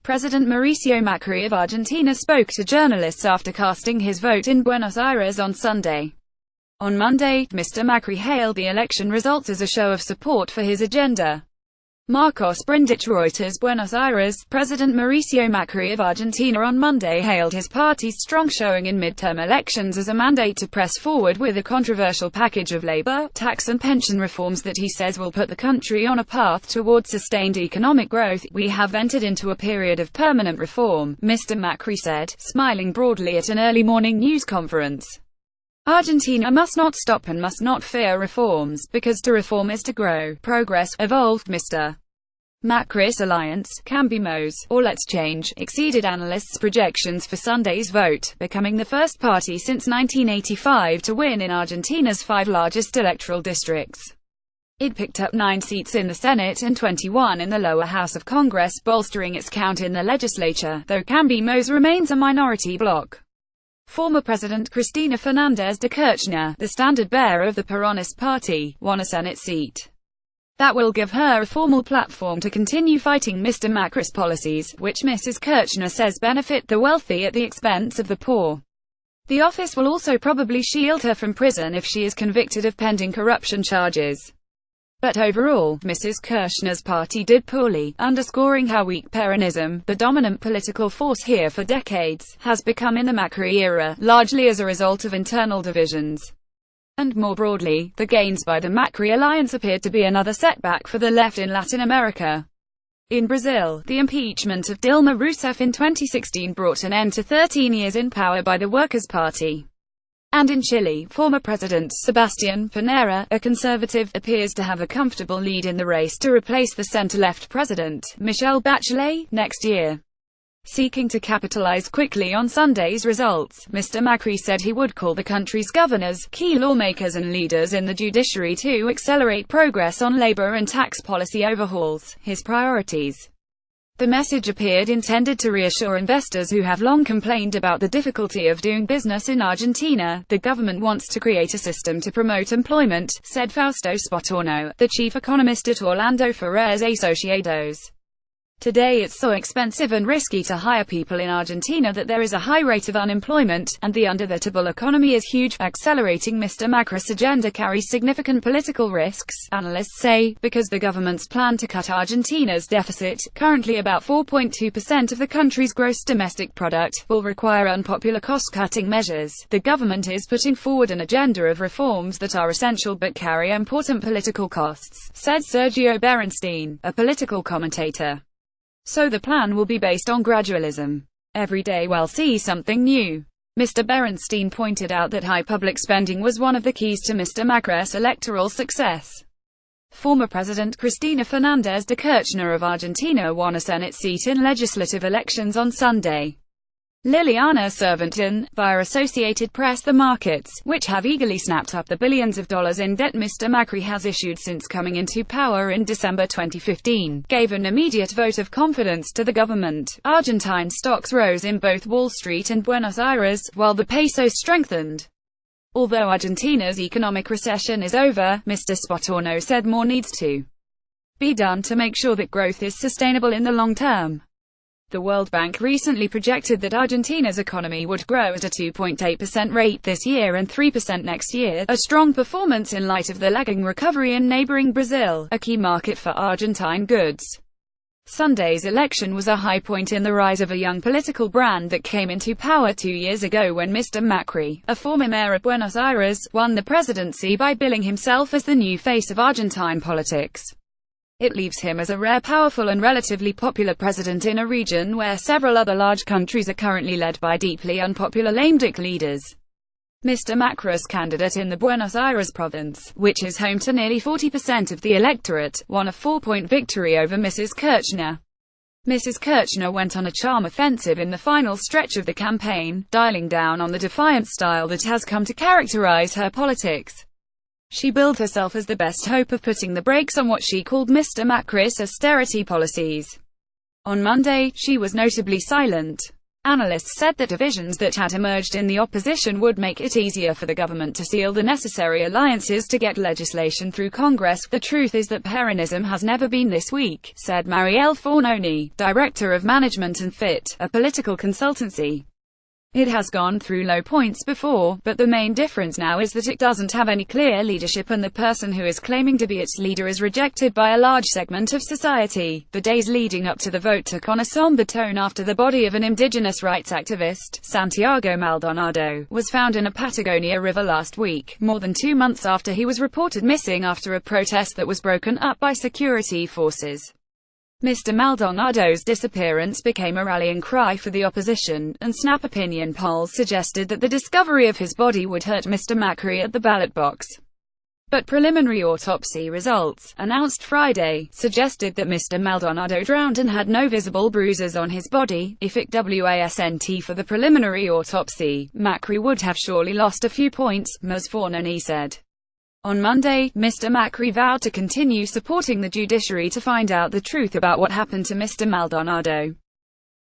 President Mauricio Macri of Argentina spoke to journalists after casting his vote in Buenos Aires on Sunday. On Monday, Mr. Macri hailed the election results as a show of support for his agenda. Marcos Brindich, Reuters. Buenos Aires. President Mauricio Macri of Argentina on Monday hailed his party's strong showing in midterm elections as a mandate to press forward with a controversial package of labor, tax and pension reforms that he says will put the country on a path toward sustained economic growth. "We have entered into a period of permanent reform," Mr. Macri said, smiling broadly at an early morning news conference. "Argentina must not stop and must not fear reforms, because to reform is to grow, progress, evolve." Mr. Macri's alliance, Cambiemos, or Let's Change, exceeded analysts' projections for Sunday's vote, becoming the first party since 1985 to win in Argentina's 5 largest electoral districts. It picked up 9 seats in the Senate and 21 in the lower house of Congress, bolstering its count in the legislature, though Cambiemos remains a minority bloc. Former President Cristina Fernández de Kirchner, the standard-bearer of the Peronist Party, won a Senate seat. That will give her a formal platform to continue fighting Mr. Macri's policies, which Mrs. Kirchner says benefit the wealthy at the expense of the poor. The office will also probably shield her from prison if she is convicted of pending corruption charges. But overall, Mrs. Kirchner's party did poorly, underscoring how weak Peronism, the dominant political force here for decades, has become in the Macri era, largely as a result of internal divisions. And more broadly, the gains by the Macri alliance appeared to be another setback for the left in Latin America. In Brazil, the impeachment of Dilma Rousseff in 2016 brought an end to 13 years in power by the Workers' Party. And in Chile, former President Sebastián Pinera, a conservative, appears to have a comfortable lead in the race to replace the center-left president, Michelle Bachelet, next year. Seeking to capitalize quickly on Sunday's results, Mr. Macri said he would call the country's governors, key lawmakers and leaders in the judiciary to accelerate progress on labor and tax policy overhauls, his priorities. The message appeared intended to reassure investors who have long complained about the difficulty of doing business in Argentina. "The government wants to create a system to promote employment," said Fausto Spotorno, the chief economist at Orlando Ferreras Associados. "Today it's so expensive and risky to hire people in Argentina that there is a high rate of unemployment, and the underdeveloped economy is huge." Accelerating Mr. Macri's agenda carries significant political risks, analysts say, because the government's plan to cut Argentina's deficit, currently about 4.2% of the country's gross domestic product, will require unpopular cost-cutting measures. "The government is putting forward an agenda of reforms that are essential but carry important political costs," said Sergio Berenstein, a political commentator. "So the plan will be based on gradualism. Every day we'll see something new." Mr. Berenstein pointed out that high public spending was one of the keys to Mr. Macri's electoral success. Former President Cristina Fernández de Kirchner of Argentina won a Senate seat in legislative elections on Sunday. Liliana Cervantes, via Associated Press. The markets, which have eagerly snapped up the billions of dollars in debt Mr. Macri has issued since coming into power in December 2015, gave an immediate vote of confidence to the government. Argentine stocks rose in both Wall Street and Buenos Aires, while the peso strengthened. Although Argentina's economic recession is over, Mr. Spotorno said more needs to be done to make sure that growth is sustainable in the long term. The World Bank recently projected that Argentina's economy would grow at a 2.8% rate this year and 3% next year, a strong performance in light of the lagging recovery in neighboring Brazil, a key market for Argentine goods. Sunday's election was a high point in the rise of a young political brand that came into power 2 years ago when Mr. Macri, a former mayor of Buenos Aires, won the presidency by billing himself as the new face of Argentine politics. It leaves him as a rare, powerful and relatively popular president in a region where several other large countries are currently led by deeply unpopular lame-duck leaders. Mr. Macri's candidate in the Buenos Aires province, which is home to nearly 40% of the electorate, won a 4-point victory over Mrs. Kirchner. Mrs. Kirchner went on a charm offensive in the final stretch of the campaign, dialing down on the defiant style that has come to characterize her politics. She billed herself as the best hope of putting the brakes on what she called Mr. Macri's austerity policies. On Monday, she was notably silent. Analysts said that divisions that had emerged in the opposition would make it easier for the government to seal the necessary alliances to get legislation through Congress. The truth is that Peronism has never been this weak, said Marielle Fornoni, director of Management and Fit, a political consultancy. It has gone through low points before, but the main difference now is that it doesn't have any clear leadership, and the person who is claiming to be its leader is rejected by a large segment of society. The days leading up to the vote took on a somber tone after the body of an indigenous rights activist, Santiago Maldonado, was found in a Patagonia river last week, more than 2 months after he was reported missing after a protest that was broken up by security forces. Mr. Maldonado's disappearance became a rallying cry for the opposition, and Snap opinion polls suggested that the discovery of his body would hurt Mr. Macri at the ballot box. But preliminary autopsy results, announced Friday, suggested that Mr. Maldonado drowned and had no visible bruises on his body. If it wasn't for the preliminary autopsy, Macri would have surely lost a few points, Ms. Fornoni said. On Monday, Mr. Macri vowed to continue supporting the judiciary to find out the truth about what happened to Mr. Maldonado.